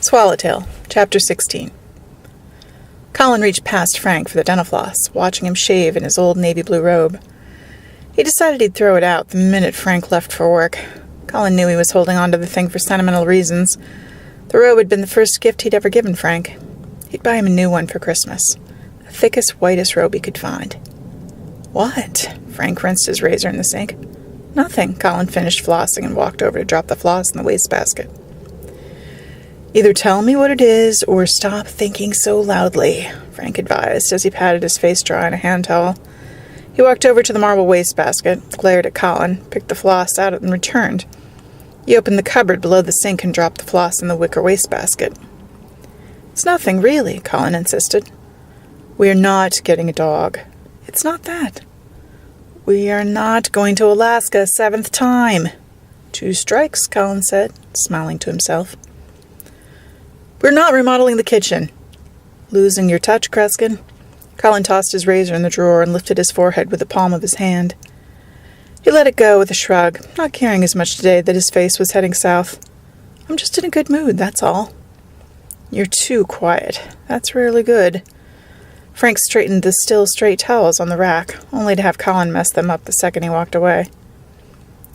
Swallowtail, Chapter 16. Colin reached past Frank for the dental floss, watching him shave in his old navy blue robe. He decided he'd throw it out the minute Frank left for work. Colin knew he was holding on to the thing for sentimental reasons. The robe had been the first gift he'd ever given Frank. He'd buy him a new one for Christmas. The thickest, whitest robe he could find. What? Frank rinsed his razor in the sink. Nothing. Colin finished flossing and walked over to drop the floss in the wastebasket. Either tell me what it is, or stop thinking so loudly, Frank advised as he patted his face dry on a hand towel. He walked over to the marble wastebasket, glared at Colin, picked the floss out and returned. He opened the cupboard below the sink and dropped the floss in the wicker wastebasket. It's nothing, really, Colin insisted. We are not getting a dog. It's not that. We are not going to Alaska a seventh time. 2 strikes, Colin said, smiling to himself. We're not remodeling the kitchen. Losing your touch, Kreskin? Colin tossed his razor in the drawer and lifted his forehead with the palm of his hand. He let it go with a shrug, not caring as much today that his face was heading south. I'm just in a good mood, that's all. You're too quiet. That's rarely good. Frank straightened the still straight towels on the rack, only to have Colin mess them up the second he walked away.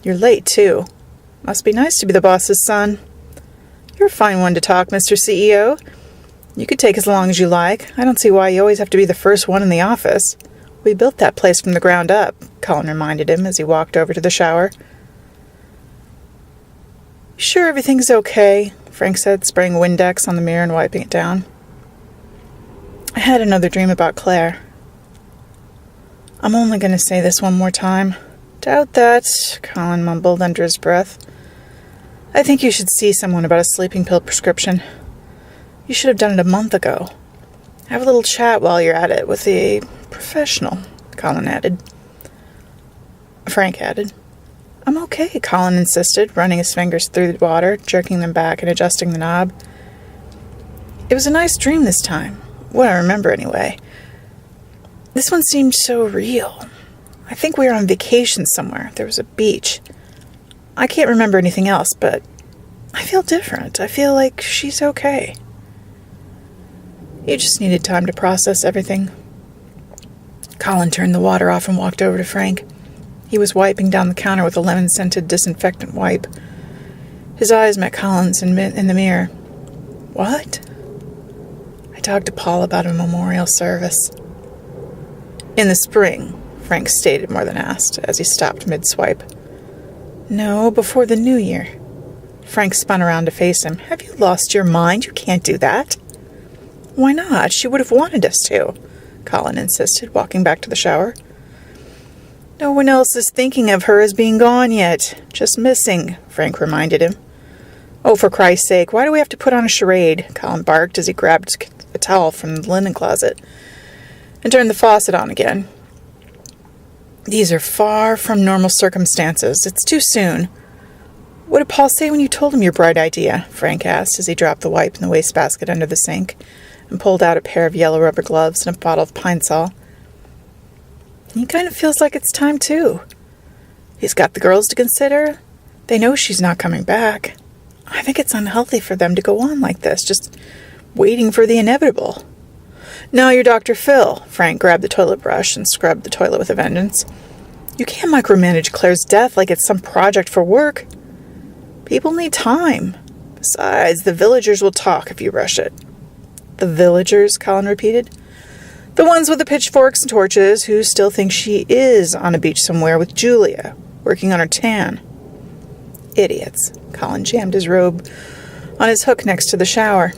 You're late, too. Must be nice to be the boss's son. You're a fine one to talk, Mr. CEO. You could take as long as you like. I don't see why you always have to be the first one in the office. We built that place from the ground up, Colin reminded him as he walked over to the shower. Sure everything's okay, Frank said, spraying Windex on the mirror and wiping it down. I had another dream about Claire. I'm only going to say this one more time. Doubt that, Colin mumbled under his breath. I think you should see someone about a sleeping pill prescription. You should have done it a month ago. Have a little chat while you're at it with a professional, Colin added. Frank added. I'm okay, Colin insisted, running his fingers through the water, jerking them back and adjusting the knob. It was a nice dream this time. What I remember, anyway. This one seemed so real. I think we were on vacation somewhere. There was a beach. I can't remember anything else, but I feel different. I feel like she's okay. You just needed time to process everything. Colin turned the water off and walked over to Frank. He was wiping down the counter with a lemon-scented disinfectant wipe. His eyes met Colin's in the mirror. What? I talked to Paul about a memorial service. In the spring, Frank stated more than asked, as he stopped mid-swipe. No, before the new year. Frank spun around to face him. Have you lost your mind? You can't do that. Why not? She would have wanted us to, Colin insisted, walking back to the shower. No one else is thinking of her as being gone yet. Just missing, Frank reminded him. Oh, for Christ's sake, why do we have to put on a charade? Colin barked as he grabbed a towel from the linen closet and turned the faucet on again. These are far from normal circumstances. It's too soon. What did Paul say when you told him your bright idea? Frank asked as he dropped the wipe in the wastebasket under the sink and pulled out a pair of yellow rubber gloves and a bottle of Pine Sol. He kind of feels like it's time, too. He's got the girls to consider. They know she's not coming back. I think it's unhealthy for them to go on like this, just waiting for the inevitable. Now you're Dr. Phil. Frank grabbed the toilet brush and scrubbed the toilet with a vengeance. You can't micromanage Claire's death like it's some project for work. People need time. Besides, the villagers will talk if you rush it. The villagers, Colin repeated. The ones with the pitchforks and torches who still think she is on a beach somewhere with Julia, working on her tan. Idiots. Colin jammed his robe on his hook next to the shower.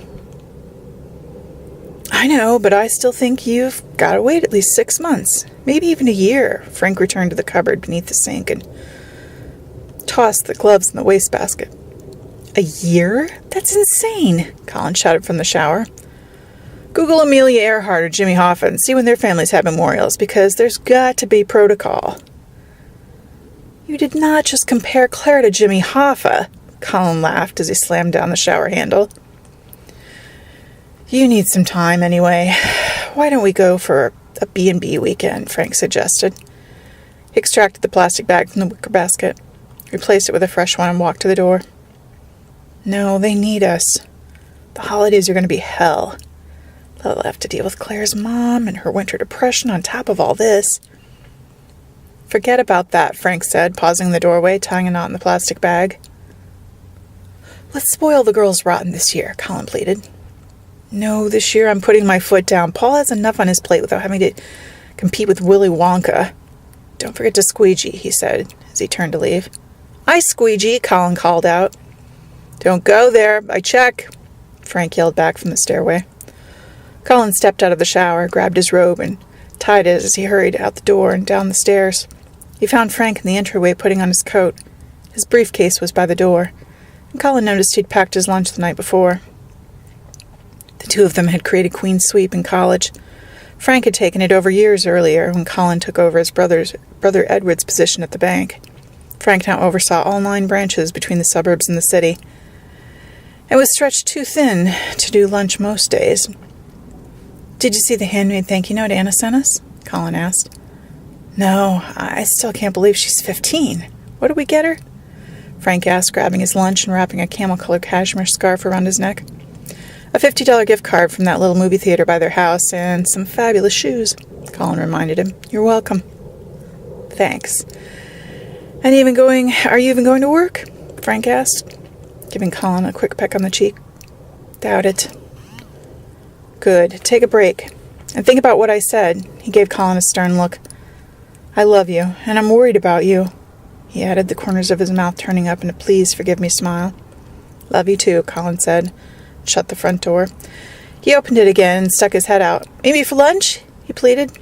I know, but I still think you've got to wait at least 6 months, maybe even a year. Frank returned to the cupboard beneath the sink and tossed the gloves in the wastebasket. A year? That's insane, Colin shouted from the shower. Google Amelia Earhart or Jimmy Hoffa and see when their families have memorials, because there's got to be protocol. You did not just compare Claire to Jimmy Hoffa, Colin laughed as he slammed down the shower handle. You need some time anyway. Why don't we go for a B&B weekend, Frank suggested. He extracted the plastic bag from the wicker basket, replaced it with a fresh one, and walked to the door. No, they need us. The holidays are going to be hell. They'll have to deal with Claire's mom and her winter depression on top of all this. Forget about that, Frank said, pausing in the doorway, tying a knot in the plastic bag. Let's spoil the girls rotten this year, Colin pleaded. No, this year I'm putting my foot down. Paul has enough on his plate without having to compete with Willy Wonka. Don't forget to squeegee, he said as he turned to leave. I squeegee, Colin called out. Don't go there. I check, Frank yelled back from the stairway. Colin stepped out of the shower, grabbed his robe, and tied it as he hurried out the door and down the stairs. He found Frank in the entryway putting on his coat. His briefcase was by the door, and Colin noticed he'd packed his lunch the night before. The two of them had created Queen's Sweep in college. Frank had taken it over years earlier when Colin took over his brother Edward's position at the bank. Frank now oversaw all 9 branches between the suburbs and the city, and was stretched too thin to do lunch most days. Did you see the handmade thank you note Anna sent us? Colin asked. No, I still can't believe she's 15. What did we get her? Frank asked, grabbing his lunch and wrapping a camel-colored cashmere scarf around his neck. A $50 gift card from that little movie theater by their house and some fabulous shoes, Colin reminded him. You're welcome. Thanks. Are you even going to work? Frank asked, giving Colin a quick peck on the cheek. Doubt it. Good. Take a break. And think about what I said. He gave Colin a stern look. I love you, and I'm worried about you, he added, the corners of his mouth turning up in a please forgive me smile. Love you too, Colin said, and shut the front door. He opened it again and stuck his head out. Maybe for lunch? He pleaded.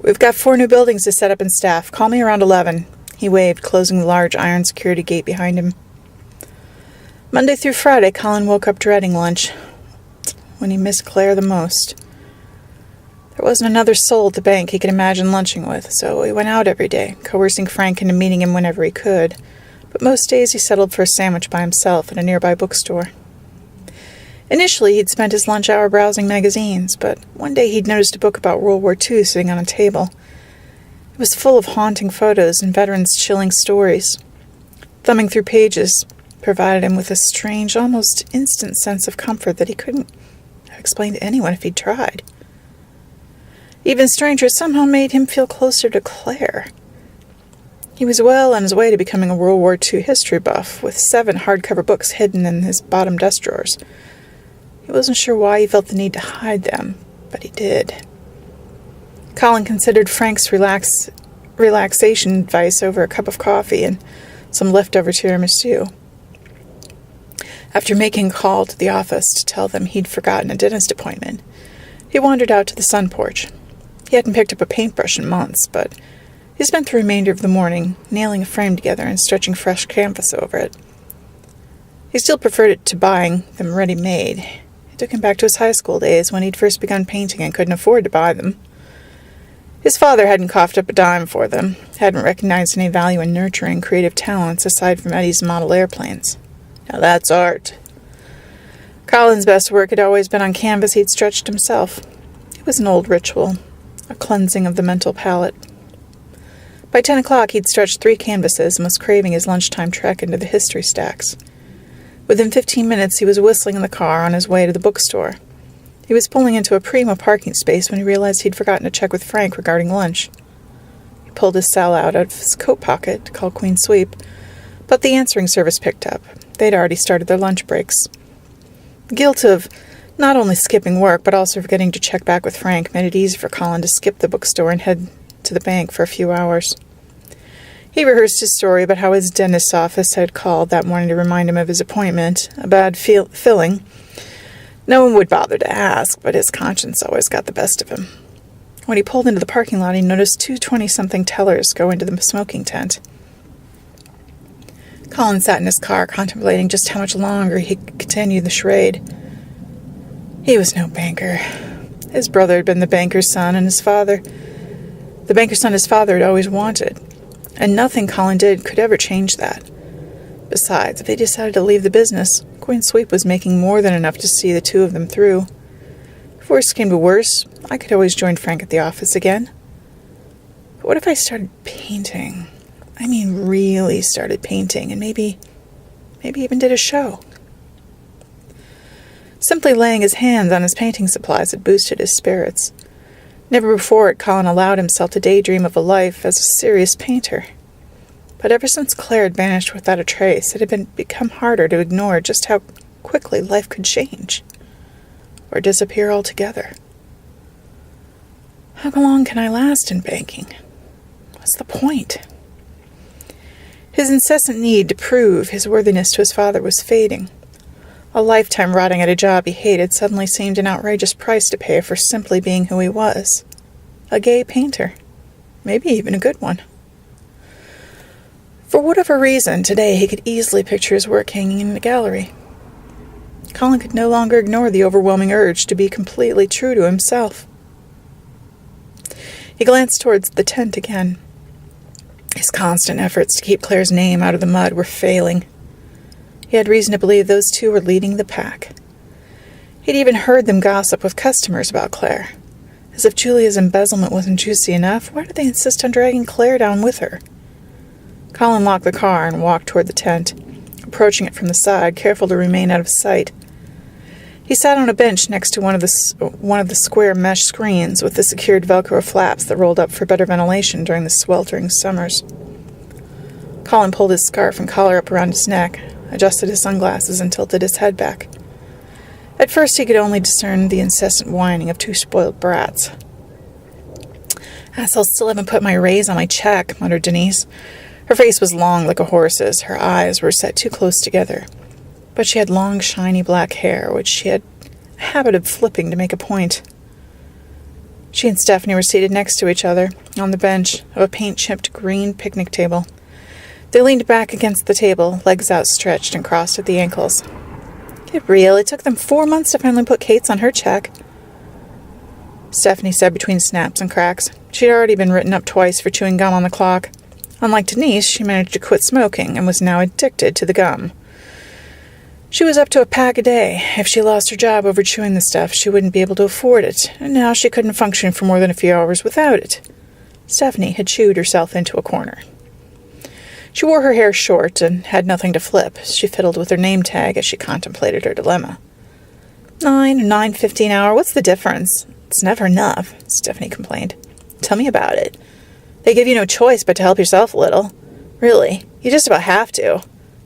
We've got 4 new buildings to set up and staff. Call me around 11. He waved, closing the large iron security gate behind him. Monday through Friday, Colin woke up dreading lunch, when he missed Claire the most. There wasn't another soul at the bank he could imagine lunching with, so he went out every day, coercing Frank into meeting him whenever he could. But most days he settled for a sandwich by himself at a nearby bookstore. Initially, he'd spent his lunch hour browsing magazines, but one day he'd noticed a book about World War II sitting on a table. It was full of haunting photos and veterans' chilling stories. Thumbing through pages provided him with a strange, almost instant sense of comfort that he couldn't explain to anyone if he'd tried. Even stranger, somehow made him feel closer to Claire. He was well on his way to becoming a World War II history buff, with 7 hardcover books hidden in his bottom desk drawers. He wasn't sure why he felt the need to hide them, but he did. Colin considered Frank's relaxation advice over a cup of coffee and some leftover tiramisu. After making a call to the office to tell them he'd forgotten a dentist appointment, he wandered out to the sun porch. He hadn't picked up a paintbrush in months, but he spent the remainder of the morning nailing a frame together and stretching fresh canvas over it. He still preferred it to buying them ready-made. It took him back to his high school days when he'd first begun painting and couldn't afford to buy them. His father hadn't coughed up a dime for them, hadn't recognized any value in nurturing creative talents aside from Eddie's model airplanes. Now that's art. Colin's best work had always been on canvas he'd stretched himself. It was an old ritual, a cleansing of the mental palate. By 10 o'clock, he'd stretched 3 canvases and was craving his lunchtime trek into the history stacks. Within 15 minutes, he was whistling in the car on his way to the bookstore. He was pulling into a prima parking space when he realized he'd forgotten to check with Frank regarding lunch. He pulled his cell out of his coat pocket to call Queen's Sweep, but the answering service picked up. They'd already started their lunch breaks. The guilt of not only skipping work, but also forgetting to check back with Frank made it easy for Colin to skip the bookstore and head to the bank for a few hours. He rehearsed his story about how his dentist's office had called that morning to remind him of his appointment, a bad filling. No one would bother to ask, but his conscience always got the best of him. When he pulled into the parking lot, he noticed 2 20-something tellers go into the smoking tent. Colin sat in his car, contemplating just how much longer he could continue the charade. He was no banker. His brother had been the banker's son, and the banker's son his father had always wanted, and nothing Colin did could ever change that. Besides, if they decided to leave the business, Queen's Sweep was making more than enough to see the 2 of them through. If worse came to worse, I could always join Frank at the office again. But what if I started painting? I mean, really started painting, and maybe even did a show. Simply laying his hands on his painting supplies had boosted his spirits. Never before had Colin allowed himself to daydream of a life as a serious painter. But ever since Claire had vanished without a trace, it had become harder to ignore just how quickly life could change. Or disappear altogether. How long can I last in banking? What's the point? His incessant need to prove his worthiness to his father was fading. A lifetime rotting at a job he hated suddenly seemed an outrageous price to pay for simply being who he was. A gay painter. Maybe even a good one. For whatever reason, today he could easily picture his work hanging in the gallery. Colin could no longer ignore the overwhelming urge to be completely true to himself. He glanced towards the tent again. His constant efforts to keep Claire's name out of the mud were failing. He had reason to believe those two were leading the pack. He'd even heard them gossip with customers about Claire. As if Julia's embezzlement wasn't juicy enough, why did they insist on dragging Claire down with her? Colin locked the car and walked toward the tent, approaching it from the side, careful to remain out of sight. He sat on a bench next to one of the square mesh screens with the secured Velcro flaps that rolled up for better ventilation during the sweltering summers. Colin pulled his scarf and collar up around his neck, adjusted his sunglasses, and tilted his head back. At first he could only discern the incessant whining of two spoiled brats. "Assholes still haven't put my raise on my check," muttered Denise. Her face was long like a horse's. Her eyes were set too close together. But she had long, shiny black hair, which she had a habit of flipping to make a point. She and Stephanie were seated next to each other, on the bench of a paint-chipped green picnic table. They leaned back against the table, legs outstretched and crossed at the ankles. "Get real, it took them 4 months to finally put Kate's on her check," Stephanie said between snaps and cracks. She'd already been written up twice for chewing gum on the clock. Unlike Denise, she managed to quit smoking and was now addicted to the gum. She was up to a pack a day. If she lost her job over chewing the stuff, she wouldn't be able to afford it, and now she couldn't function for more than a few hours without it. Stephanie had chewed herself into a corner. She wore her hair short and had nothing to flip. She fiddled with her name tag as she contemplated her dilemma. 9 or 9.50 an hour, what's the difference? It's never enough, Stephanie complained. Tell me about it. They give you no choice but to help yourself a little. Really, you just about have to,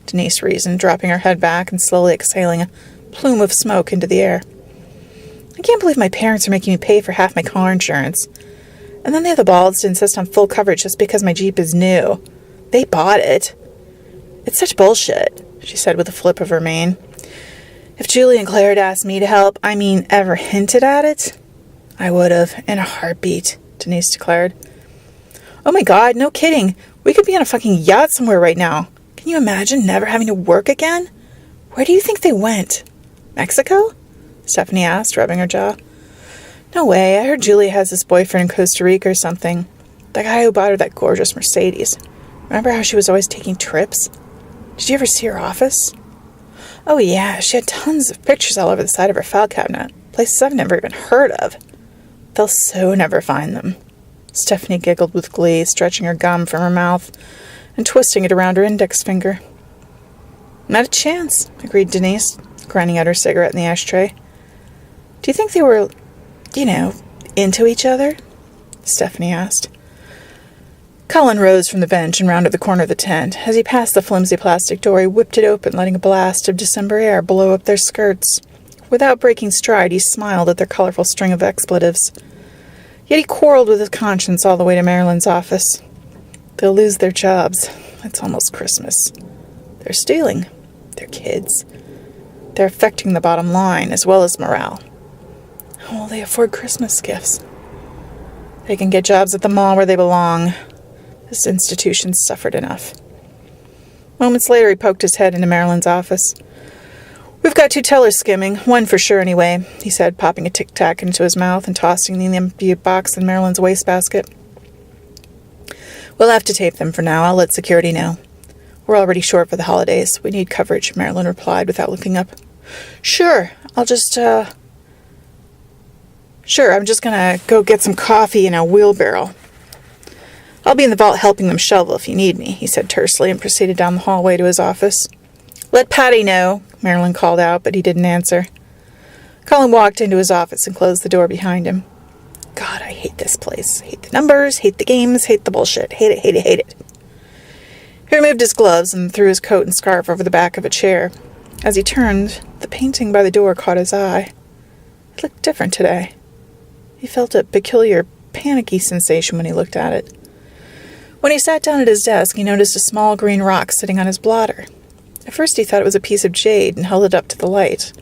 Denise reasoned, dropping her head back and slowly exhaling a plume of smoke into the air. I can't believe my parents are making me pay for half my car insurance. And then they have the balls to insist on full coverage just because my Jeep is new. They bought it. It's such bullshit, she said with a flip of her mane. If Julie and Claire had asked me to help, ever hinted at it, I would have, in a heartbeat, Denise declared. Oh my God, no kidding. We could be on a fucking yacht somewhere right now. Can you imagine never having to work again? Where do you think they went? Mexico? Stephanie asked, rubbing her jaw. No way. I heard Julie has this boyfriend in Costa Rica or something. The guy who bought her that gorgeous Mercedes. Remember how she was always taking trips? Did you ever see her office? Oh yeah, she had tons of pictures all over the side of her file cabinet. Places I've never even heard of. They'll so never find them. Stephanie giggled with glee, stretching her gum from her mouth and twisting it around her index finger. Not a chance, agreed Denise, grinding out her cigarette in the ashtray. Do you think they were, into each other? Stephanie asked. Colin rose from the bench and rounded the corner of the tent. As he passed the flimsy plastic door, he whipped it open, letting a blast of December air blow up their skirts. Without breaking stride, he smiled at their colorful string of expletives. Yet he quarreled with his conscience all the way to Marilyn's office. They'll lose their jobs. It's almost Christmas. They're stealing. They're kids. They're affecting the bottom line as well as morale. How will they afford Christmas gifts? They can get jobs at the mall where they belong. This institution's suffered enough. Moments later, he poked his head into Marilyn's office. We've got 2 tellers skimming, one for sure anyway, he said, popping a tic-tac into his mouth and tossing the empty box in Marilyn's wastebasket. We'll have to tape them for now. I'll let security know. We're already short for the holidays. We need coverage, Marilyn replied without looking up. Sure, I'm just gonna go get some coffee in a wheelbarrow. I'll be in the vault helping them shovel if you need me, he said tersely and proceeded down the hallway to his office. Let Patty know, Marilyn called out, but he didn't answer. Colin walked into his office and closed the door behind him. God, I hate this place. Hate the numbers, hate the games, hate the bullshit. Hate it, hate it, hate it. He removed his gloves and threw his coat and scarf over the back of a chair. As he turned, the painting by the door caught his eye. It looked different today. He felt a peculiar, panicky sensation when he looked at it. When he sat down at his desk, he noticed a small green rock sitting on his blotter. At first he thought it was a piece of jade and held it up to the light.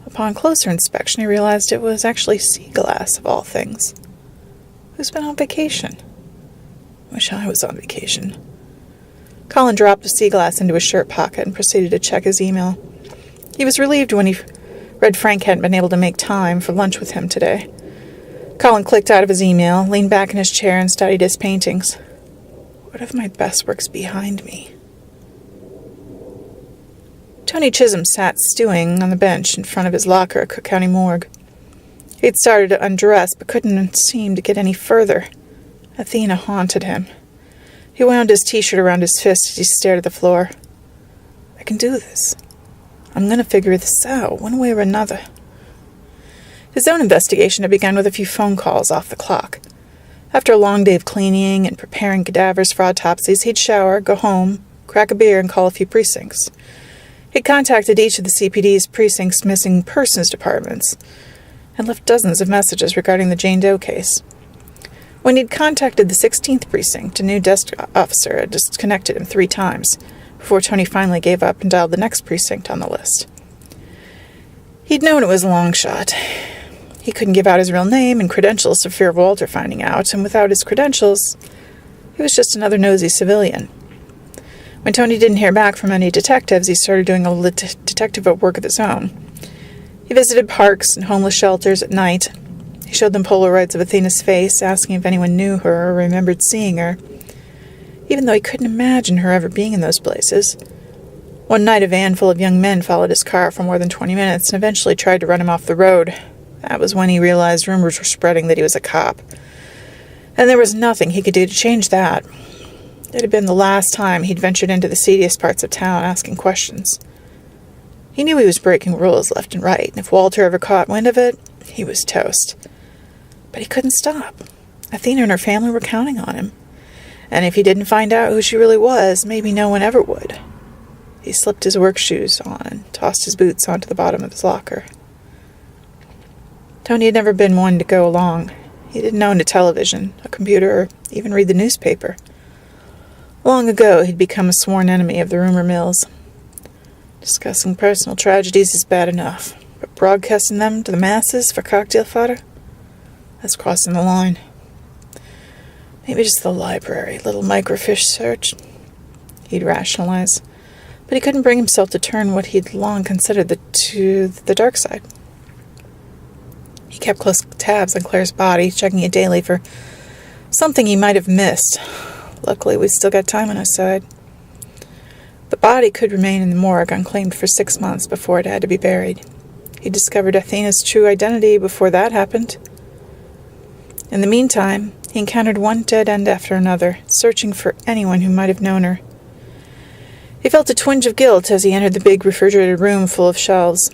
Upon closer inspection, he realized it was actually sea glass, of all things. Who's been on vacation? Wish I was on vacation. Colin dropped the sea glass into his shirt pocket and proceeded to check his email. He was relieved when he read Frank hadn't been able to make time for lunch with him today. Colin clicked out of his email, leaned back in his chair, and studied his paintings. What of my best work's behind me? Tony Chisholm sat stewing on the bench in front of his locker at Cook County Morgue. He had started to undress, but couldn't seem to get any further. Athena haunted him. He wound his t-shirt around his fist as he stared at the floor. I can do this. I'm going to figure this out, one way or another. His own investigation had begun with a few phone calls off the clock. After a long day of cleaning and preparing cadavers for autopsies, he'd shower, go home, crack a beer, and call a few precincts. He'd contacted each of the CPD's precinct's missing persons departments and left dozens of messages regarding the Jane Doe case. When he'd contacted the 16th precinct, a new desk officer had disconnected him 3 times before Tony finally gave up and dialed the next precinct on the list. He'd known it was a long shot. He couldn't give out his real name and credentials for fear of Walter finding out, and without his credentials, he was just another nosy civilian. When Tony didn't hear back from any detectives, he started doing a little detective work of his own. He visited parks and homeless shelters at night. He showed them Polaroids of Athena's face, asking if anyone knew her or remembered seeing her, even though he couldn't imagine her ever being in those places. One night, a van full of young men followed his car for more than 20 minutes and eventually tried to run him off the road. That was when he realized rumors were spreading that he was a cop. And there was nothing he could do to change that. It had been the last time he'd ventured into the seediest parts of town asking questions. He knew he was breaking rules left and right, and if Walter ever caught wind of it, he was toast. But he couldn't stop. Athena and her family were counting on him. And if he didn't find out who she really was, maybe no one ever would. He slipped his work shoes on and tossed his boots onto the bottom of his locker. Tony had never been one to go along. He didn't own a television, a computer, or even read the newspaper. Long ago, he'd become a sworn enemy of the rumor mills. Discussing personal tragedies is bad enough, but broadcasting them to the masses for cocktail fodder? That's crossing the line. Maybe just the library, little microfiche search, he'd rationalize. But he couldn't bring himself to turn what he'd long considered to the dark side. He kept close tabs on Claire's body, checking it daily for something he might have missed. Luckily, we still got time on our side. The body could remain in the morgue unclaimed for 6 months before it had to be buried. He discovered Athena's true identity before that happened. In the meantime, he encountered one dead end after another, searching for anyone who might have known her. He felt a twinge of guilt as he entered the big refrigerated room full of shelves.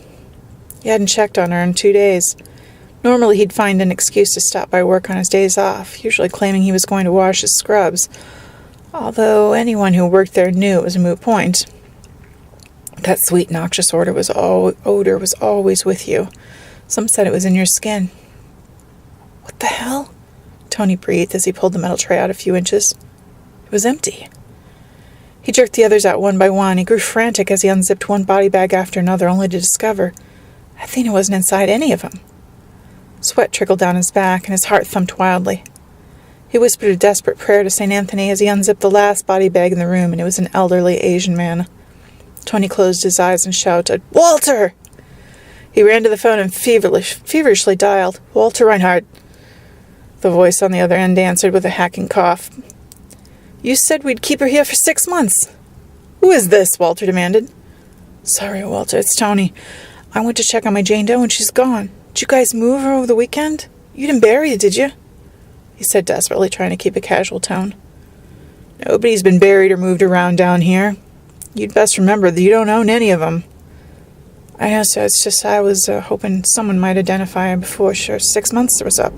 He hadn't checked on her in 2 days. Normally he'd find an excuse to stop by work on his days off, usually claiming he was going to wash his scrubs, although anyone who worked there knew it was a moot point. That sweet, noxious odor was always with you. Some said it was in your skin. What the hell? Tony breathed as he pulled the metal tray out a few inches. It was empty. He jerked the others out one by one. He grew frantic as he unzipped one body bag after another, only to discover Athena wasn't inside any of them. Sweat trickled down his back, and his heart thumped wildly. He whispered a desperate prayer to St. Anthony as he unzipped the last body bag in the room, and it was an elderly Asian man. Tony closed his eyes and shouted, "Walter!" He ran to the phone and feverishly dialed, "Walter Reinhardt." The voice on the other end answered with a hacking cough. "You said we'd keep her here for 6 months." "Who is this?" Walter demanded. "Sorry, Walter, it's Tony. I went to check on my Jane Doe and she's gone. Did you guys move her over the weekend? You didn't bury her, did you?" He said desperately, trying to keep a casual tone. "Nobody's been buried or moved around down here. You'd best remember that you don't own any of them." I know, sir. It's just I was hoping someone might identify her before 6 months was up.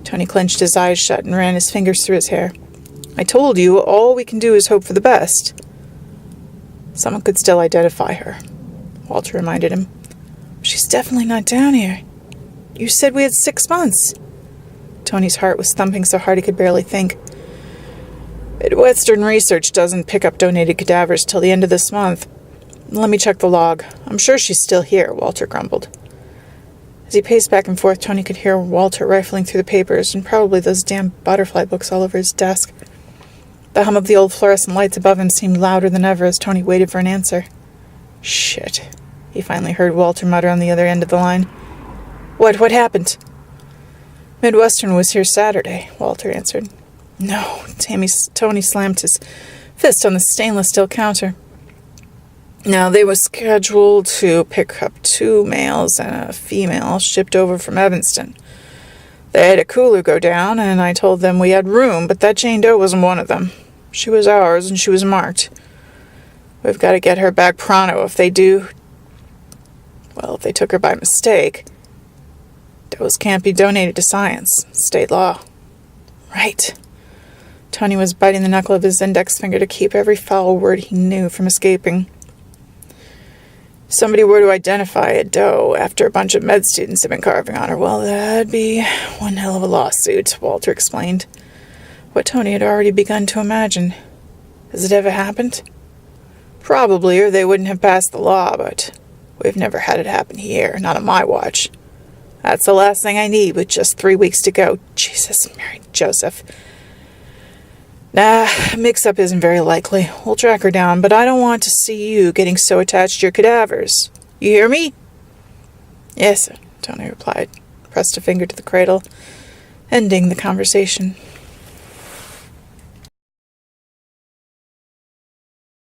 Tony clenched his eyes shut and ran his fingers through his hair. I told you, all we can do is hope for the best. Someone could still identify her, Walter reminded him. She's definitely not down here. You said we had 6 months. Tony's heart was thumping so hard he could barely think. Midwestern Research doesn't pick up donated cadavers till the end of this month. Let me check the log. I'm sure she's still here, Walter grumbled. As he paced back and forth, Tony could hear Walter rifling through the papers and probably those damn butterfly books all over his desk. The hum of the old fluorescent lights above him seemed louder than ever as Tony waited for an answer. Shit, he finally heard Walter mutter on the other end of the line. What happened? Midwestern was here Saturday, Walter answered. No, Tony slammed his fist on the stainless steel counter. Now, they were scheduled to pick up 2 males and a female shipped over from Evanston. They had a cooler go down, and I told them we had room, but that Jane Doe wasn't one of them. She was ours, and she was marked. We've got to get her back pronto. If they took her by mistake, Does can't be donated to science. State law. Right. Tony was biting the knuckle of his index finger to keep every foul word he knew from escaping. If somebody were to identify a Doe after a bunch of med students had been carving on her, well, that'd be one hell of a lawsuit, Walter explained. What Tony had already begun to imagine. Has it ever happened? Probably, or they wouldn't have passed the law, but we've never had it happen here, not on my watch. That's the last thing I need with just 3 weeks to go. Jesus, Mary Joseph. Nah, mix-up isn't very likely. We'll track her down, but I don't want to see you getting so attached to your cadavers. You hear me? Yes, sir, Tony replied, pressed a finger to the cradle, ending the conversation.